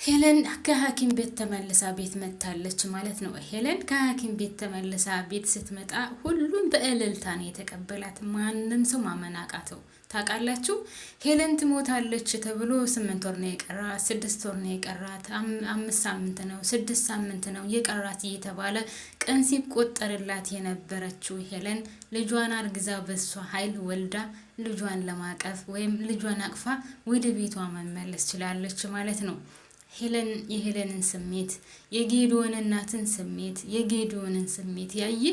ሄለን ከሐኪም ቤት ተመልሳ ቤት መጣለች ማለት ነው። ሄለን ከሐኪም ቤት ተመልሳ ቤት ስትመጣ ሁሉም በእልልታ ነው የተቀበላት። ማንም ሰው ማመን አቃተው። ታውቃላችሁ ሄለን ትሞታለች ተብሎ 8 ወር ነው የቀራት፣ 6 ወር ነው የቀራት፣ 5 ሳምንት ነው 6 ሳምንት ነው የቀራት እየተባለ ቀን ሲቆጠርላት የነበረችው ሄለን ልጇን አርግዛ በሷ ኃይል ወልዳ ልጇን ለማቀፍ ወይም ልጇን አቅፋ ወደ ቤቷ መመለስ ችላለች ማለት ነው። ሄለን የሄለንን ስሜት የጌዶን እናትን ስሜት የጌዶንን ስሜት ያየ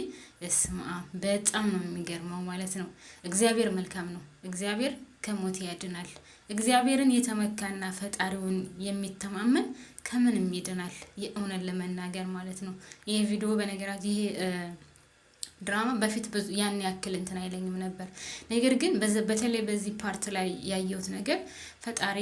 እስማ በጣም ነው የሚገርመው ማለት ነው። እግዚአብሔር መልካም ነው። እግዚአብሔር ከሞት ያድናል። እግዚአብሔርን የተመካና ፈጣሪውን የሚተማመን ከምንም ይድናል። የእውነት ለመናገር ማለት ነው። ይሄ ቪዲዮ በነገራችን ይሄ ድራማ በፊት ያን ያክል እንትን አይለኝም ነበር። ነገር ግን በተለይ በዚህ ፓርት ላይ ያየሁት ነገር ፈጣሪ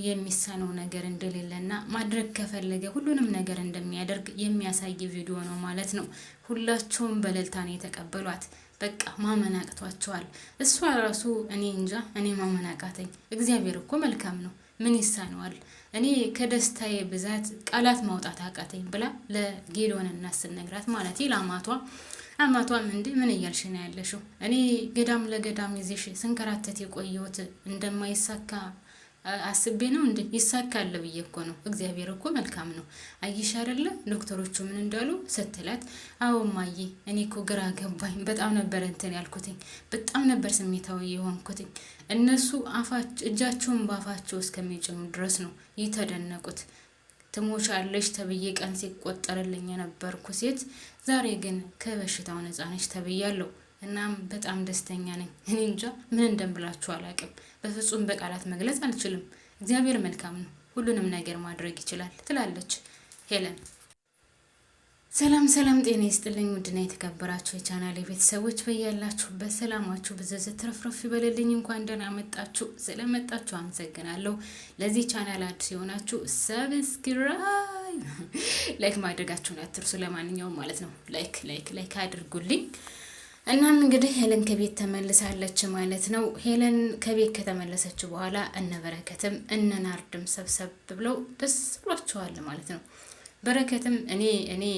የሚሳነው ነገር እንደሌለና ማድረግ ከፈለገ ሁሉንም ነገር እንደሚያደርግ የሚያሳይ ቪዲዮ ነው ማለት ነው። ሁላቸውም በእልልታ ነው የተቀበሏት። በቃ ማመን አቅቷቸዋል። እሷ ራሱ እኔ እንጃ እኔ ማመን አቃተኝ። እግዚአብሔር እኮ መልካም ነው፣ ምን ይሳነዋል? እኔ ከደስታዬ ብዛት ቃላት ማውጣት አቃተኝ ብላ ለጌዶን እናት ስትነግራት ማለት ለአማቷ አማቷም እንዴ ምን እያልሽ ነው ያለሽው? እኔ ገዳም ለገዳም ይዤሽ ስንከራተት የቆየሁት እንደማይሳካ አስቤ ነው እንዴ? ይሳካል ብዬ እኮ ነው። እግዚአብሔር እኮ መልካም ነው። አይሽ አይደለ ዶክተሮቹ ምን እንዳሉ ስትላት፣ አዎ ማዬ እኔ እኮ ግራ ገባኝ። በጣም ነበር እንትን ያልኩትኝ፣ በጣም ነበር ስሜታዊ የሆንኩትኝ። እነሱ እጃቸውን ባፋቸው እስከሚጭኑ ድረስ ነው የተደነቁት። ትሞቻለሽ ተብዬ ቀን ሲቆጠርልኝ የነበርኩ ሴት ዛሬ ግን ከበሽታው ነፃ ነሽ ተብያለሁ። እናም በጣም ደስተኛ ነኝ። እኔ እንጃ ምን እንደምላችሁ አላቅም። በፍጹም በቃላት መግለጽ አልችልም። እግዚአብሔር መልካም ነው፣ ሁሉንም ነገር ማድረግ ይችላል ትላለች ሄለን። ሰላም ሰላም፣ ጤና ይስጥልኝ ውድና የተከበራችሁ የቻናሌ ቤተሰቦች በያላችሁበት ሰላማችሁ ብዝዝት ትረፍረፍ ይበልልኝ። እንኳን ደህና መጣችሁ። ስለመጣችሁ አመሰግናለሁ። ለዚህ ቻናል አዲስ የሆናችሁ ሰብስክራይብ፣ ላይክ ማድረጋችሁን አትርሱ። ለማንኛውም ማለት ነው ላይክ አድርጉልኝ። እናም እንግዲህ ሄለን ከቤት ተመልሳለች ማለት ነው። ሄለን ከቤት ከተመለሰች በኋላ እነ በረከትም እነ ናርድም ሰብሰብ ብለው ደስ ብሏቸዋል ማለት ነው። በረከትም እኔ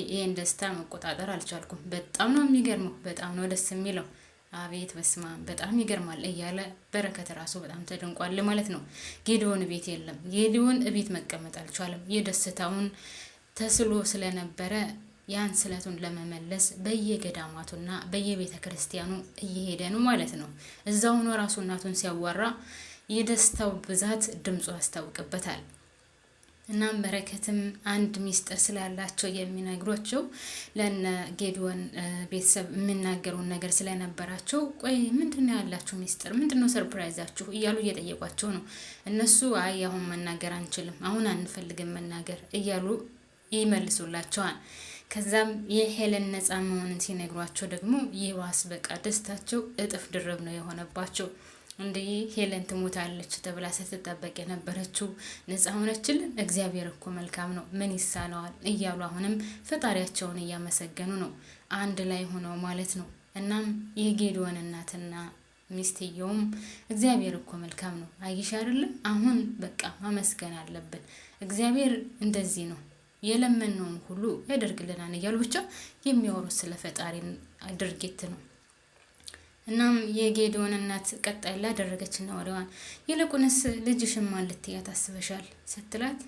ይሄን ደስታ መቆጣጠር አልቻልኩም። በጣም ነው የሚገርመው፣ በጣም ነው ደስ የሚለው። አቤት በስማ በጣም ይገርማል እያለ በረከት ራሱ በጣም ተደንቋል ማለት ነው። ጌዶን ቤት የለም። ጌዶን ቤት መቀመጥ አልቻለም። የደስታውን ተስሎ ስለነበረ ያን ስለቱን ለመመለስ በየገዳማቱና በየቤተ ክርስቲያኑ እየሄደ ነው ማለት ነው። እዛው ሆኖ ራሱ እናቱን ሲያዋራ የደስታው ብዛት ድምፁ ያስታውቅበታል። እናም በረከትም አንድ ሚስጥር ስላላቸው የሚነግሯቸው ለነ ጌዶን ቤተሰብ የሚናገሩን ነገር ስለነበራቸው ቆይ ምንድነው ያላችሁ ሚስጥር፣ ምንድነው ሰርፕራይዛችሁ እያሉ እየጠየቋቸው ነው። እነሱ አይ አሁን መናገር አንችልም፣ አሁን አንፈልግም መናገር እያሉ ይመልሱላቸዋል። ከዛም የሄለን ነፃ መሆንን ሲነግሯቸው ደግሞ ይዋስ በቃ ደስታቸው እጥፍ ድርብ ነው የሆነባቸው። እንዴ ሄለን ትሞታለች ተብላ ስትጠበቅ የነበረችው ነፃ ሆነችልን። እግዚአብሔር እኮ መልካም ነው፣ ምን ይሳነዋል እያሉ አሁንም ፈጣሪያቸውን እያመሰገኑ ነው፣ አንድ ላይ ሆነው ማለት ነው። እናም የጌዶን እናትና ሚስትየውም እግዚአብሔር እኮ መልካም ነው አይሽ አይደለም፣ አሁን በቃ ማመስገን አለብን፣ እግዚአብሔር እንደዚህ ነው የለመነውን ሁሉ ያደርግልናል እያሉ ብቻ የሚያወሩት ስለ ፈጣሪ ድርጊት ነው። እናም የጌዶን እናት ቀጣይ ላይ አደረገችና ወደዋን ይልቁንስ ልጅሽን ማን ልትያ ታስበሻል ስትላት፣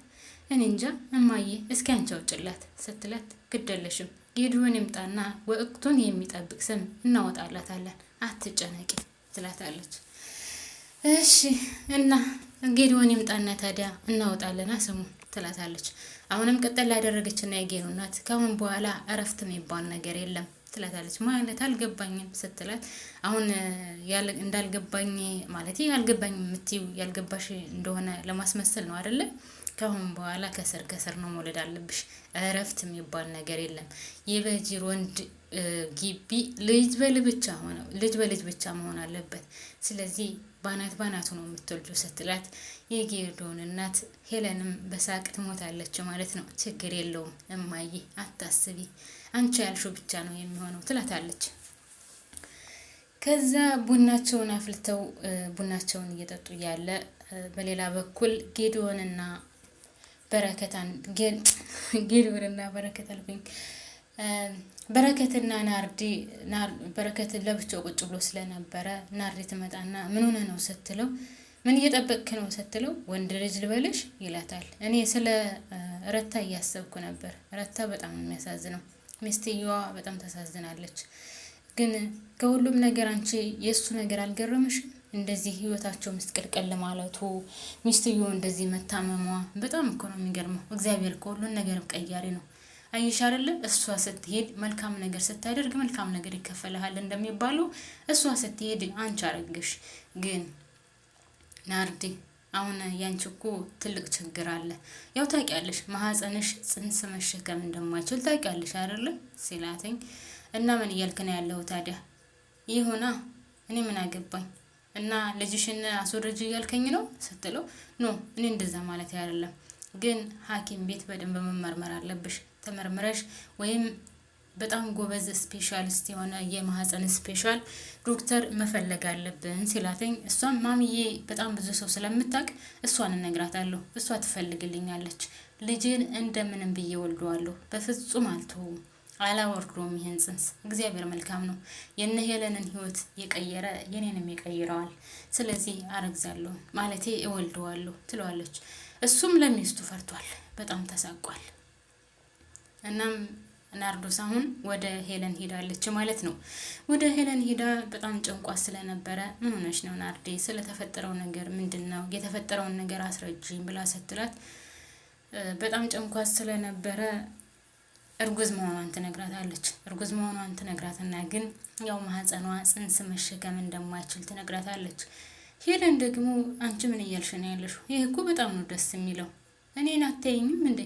እኔ እንጃ እማዬ እስኪ አንቺ አውጭላት ስትላት፣ ግደለሽም ጌዶን ይምጣና ወቅቱን የሚጠብቅ ስም እናወጣላታለን አትጨነቂ ትላታለች። እሺ እና ጌዶን ይምጣና ታዲያ እናወጣለና ስሙ ትላታለች። አሁንም ቀጣይ ያደረገችና የጌዶን እናት ከአሁን በኋላ እረፍት የሚባል ነገር የለም ትላታለች። ማለት አልገባኝም ስትላት፣ አሁን እንዳልገባኝ ማለት ያልገባኝ የምትይው ያልገባሽ እንደሆነ ለማስመሰል ነው አይደለ? ከአሁን በኋላ ከስር ነው መውለድ አለብሽ። እረፍት የሚባል ነገር የለም። የበጅር ወንድ ግቢ ልጅ በልጅ ብቻ መሆን አለበት። ስለዚህ ባናቱ ነው የምትወልጁ ስትላት፣ የጌዶን እናት ሄለንም በሳቅ ትሞታለች ማለት ነው። ችግር የለውም እማዬ አታስቢ፣ አንቺ ያልሽው ብቻ ነው የሚሆነው ትላታለች። ከዛ ቡናቸውን አፍልተው ቡናቸውን እየጠጡ ያለ በሌላ በኩል ጌዶንና በረከታን ጌዶንና በረከት አልኩኝ። በረከትና ናርዲ በረከትን ለብቻው ቁጭ ብሎ ስለነበረ ናርዲ ትመጣና ምን ሆነ ነው ስትለው ምን እየጠበቅክ ነው ስትለው ወንድ ልጅ ልበልሽ ይላታል። እኔ ስለ ረታ እያሰብኩ ነበር። ረታ በጣም የሚያሳዝነው ሚስትየዋ በጣም ታሳዝናለች። ግን ከሁሉም ነገር አንቺ የእሱ ነገር አልገረመሽም? እንደዚህ ህይወታቸው ምስቅልቅል ማለቱ ሚስትየዋ እንደዚህ መታመሟ በጣም እኮ ነው የሚገርመው። እግዚአብሔር ከሁሉን ነገር ቀያሪ ነው። አይሽ አይደለ? እሷ ስትሄድ መልካም ነገር ስታደርግ መልካም ነገር ይከፈልሃል እንደሚባለው እሷ ስትሄድ አንቺ አረግሽ። ግን ናርዲ አሁን ያንቺ እኮ ትልቅ ችግር አለ። ያው ታውቂያለሽ ማህፀንሽ ጽንስ መሸከም እንደማይችል ታውቂያለሽ አይደለ ሲላተኝ እና ምን እያልክ ነው ያለው ታዲያ? ይሁና እኔ ምን አገባኝ እና ልጅሽን አስወርጅ እያልከኝ ነው ስትለው ኖ እኔ እንደዛ ማለት አይደለም፣ ግን ሐኪም ቤት በደንብ መመርመር አለብሽ። ተመርምረሽ ወይም በጣም ጎበዝ ስፔሻሊስት የሆነ የማህፀን ስፔሻል ዶክተር መፈለግ አለብን ሲላተኝ እሷም ማሚዬ በጣም ብዙ ሰው ስለምታውቅ እሷን እነግራታለሁ፣ እሷ ትፈልግልኛለች። ልጅን እንደምንም ብዬ ወልደዋለሁ። በፍጹም አልተውም፣ አላወርዶም ይሄን ጽንስ። እግዚአብሔር መልካም ነው። የነ ሄለንን ህይወት የቀየረ የኔንም ይቀይረዋል። ስለዚህ አረግዛለሁ ማለቴ እወልደዋለሁ ትለዋለች። እሱም ለሚስቱ ፈርቷል፣ በጣም ተሳቋል። እናም ናርዶስ አሁን ወደ ሄለን ሄዳለች ማለት ነው። ወደ ሄለን ሄዳ በጣም ጨንቋት ስለነበረ ምን ሆነሽ ነው ናርዲ? ስለተፈጠረው ነገር ምንድነው? የተፈጠረውን ነገር አስረጅኝ ብላ ስትላት በጣም ጨንቋት ስለነበረ እርጉዝ መሆኗን ትነግራታለች። እርጉዝ መሆኗን ትነግራትና ግን ያው ማህፀኗ ጽንስ መሸከም እንደማይችል ትነግራታለች። ሄለን ደግሞ አንቺ ምን እያልሽ ነው ያለሽው? ይሄ እኮ በጣም ነው ደስ የሚለው። እኔን አታይኝም እንዴ?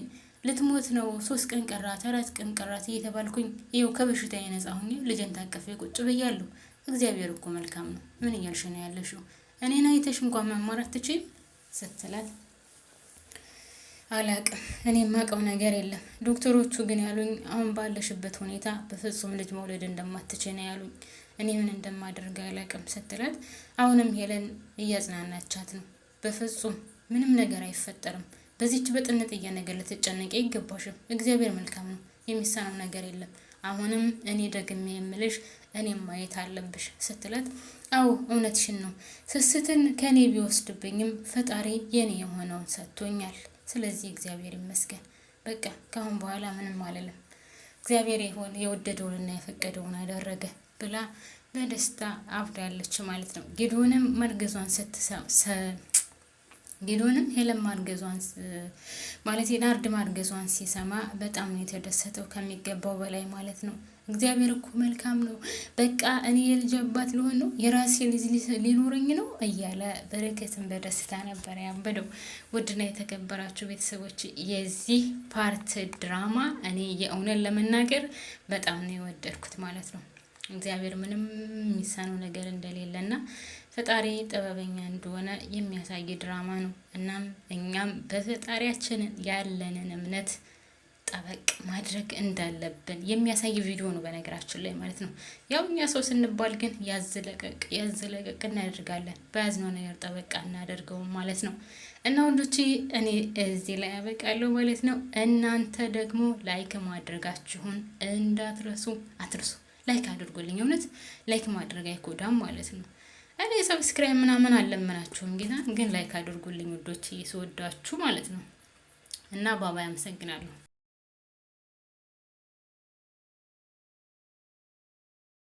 ልትሞት ነው 3 ቀን ቀራት 4 ቀን ቀራት እየተባልኩኝ ይኸው ከበሽታ የነጻ ሁኜ ልጅን ታቀፌ ቁጭ ብያለሁ። እግዚአብሔር እኮ መልካም ነው። ምን እያልሽ ነው ያለሽው? እኔን አይተሽ እንኳን መማር አትችይም ስትላት አላቅም፣ እኔ የማውቀው ነገር የለም። ዶክተሮቹ ግን ያሉኝ አሁን ባለሽበት ሁኔታ በፍጹም ልጅ መውለድ እንደማትችይ ነው ያሉኝ። እኔ ምን እንደማደርግ አላቅም ስትላት አሁንም ሄለን እያጽናናቻት ነው። በፍጹም ምንም ነገር አይፈጠርም። በዚች በጥንጥዬ ነገር ልትጨነቂ አይገባሽም። እግዚአብሔር መልካም ነው፣ የሚሳነው ነገር የለም። አሁንም እኔ ደግሜ የምልሽ እኔም ማየት አለብሽ ስትላት አዎ እውነትሽን ነው። ስስትን ከኔ ቢወስድብኝም ፈጣሪ የኔ የሆነውን ሰጥቶኛል። ስለዚህ እግዚአብሔር ይመስገን። በቃ ካሁን በኋላ ምንም አልልም። እግዚአብሔር የወደደውንና የፈቀደውን አደረገ ብላ በደስታ አብዳለች ማለት ነው። ጌዶንም ሄለን ማርገዟን ማለት ናርድ ማርገዟን ሲሰማ በጣም ነው የተደሰተው ከሚገባው በላይ ማለት ነው። እግዚአብሔር እኮ መልካም ነው። በቃ እኔ የልጅ አባት ልሆን ነው፣ የራሴ ልጅ ሊኖረኝ ነው እያለ በረከትን በደስታ ነበር ያበደው። ውድና የተከበራችሁ ቤተሰቦች የዚህ ፓርት ድራማ እኔ የእውነት ለመናገር በጣም ነው የወደድኩት ማለት ነው። እግዚአብሔር ምንም የሚሳነው ነገር እንደሌለና ፈጣሪ ጥበበኛ እንደሆነ የሚያሳይ ድራማ ነው። እናም እኛም በፈጣሪያችን ያለንን እምነት ጠበቅ ማድረግ እንዳለብን የሚያሳይ ቪዲዮ ነው በነገራችን ላይ ማለት ነው። ያው እኛ ሰው ስንባል ግን ያዝለቀቅ እናደርጋለን። በያዝነው ነገር ጠበቅ እናደርገውም ማለት ነው። እና ወንዶቼ እኔ እዚህ ላይ ያበቃለሁ ማለት ነው። እናንተ ደግሞ ላይክ ማድረጋችሁን አትርሱ። ላይክ አድርጉልኝ። እውነት ላይክ ማድረግ አይጎዳም ማለት ነው። እኔ ሰብስክራይብ ምናምን አልለምናችሁም ጌታ ግን ላይክ አድርጉልኝ ውዶች፣ ስወዳችሁ ማለት ነው። እና ባባ ያመሰግናለሁ።